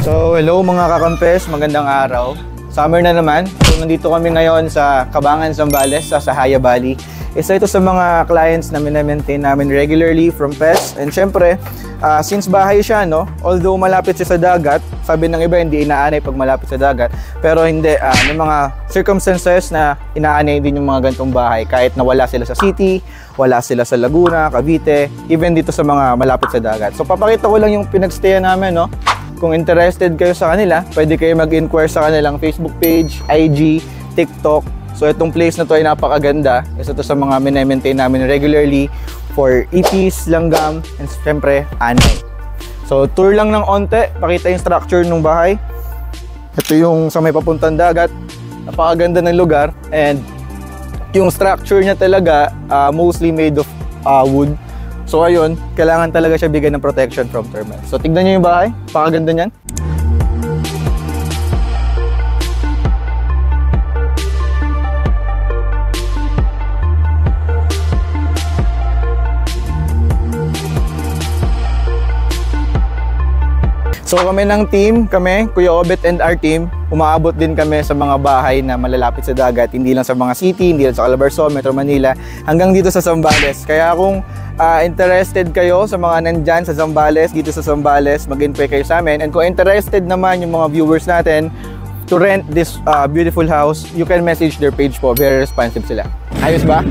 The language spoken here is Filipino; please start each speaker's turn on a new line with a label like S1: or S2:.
S1: So hello mga kakampes, magandang araw. Summer na naman. So nandito kami ngayon sa Cabangan, Zambales, sa Sahaya Valley. Isa ito sa mga clients na minamaintain namin regularly from PES. And syempre, since bahay siya, no? Although malapit siya sa dagat, sabi ng iba hindi inaanay pag malapit sa dagat. Pero hindi, may mga circumstances na inaanay din yung mga gantong bahay. Kahit na wala sila sa city, wala sila sa Laguna, Cavite, even dito sa mga malapit sa dagat. So papakita ko lang yung pinagstayan namin, no? Kung interested kayo sa kanila, pwede kayo mag-inquire sa kanilang Facebook page, IG, TikTok. So itong place na to ay napakaganda. Isa to sa mga minamaintain namin regularly for EPs, langgam, and syempre anay. So tour lang ng onte, pakita yung structure ng bahay. Ito yung sa may papuntang dagat. Napakaganda ng lugar, and yung structure niya talaga mostly made of wood. So ayun, kailangan talaga siya bigyan ng protection from termites. So tignan niyo yung bahay, napakaganda niyan. So kami ng team, Kuya Obet and our team, umaabot din kami sa mga bahay na malalapit sa dagat, hindi lang sa mga city, hindi lang sa Calabarzon, Metro Manila, hanggang dito sa Zambales. Kaya kung interested kayo sa mga nandyan sa Zambales, dito sa Zambales, mag-inquire kayo sa amin. And kung interested naman yung mga viewers natin to rent this beautiful house, you can message their page po, very responsive sila. Ayos ba?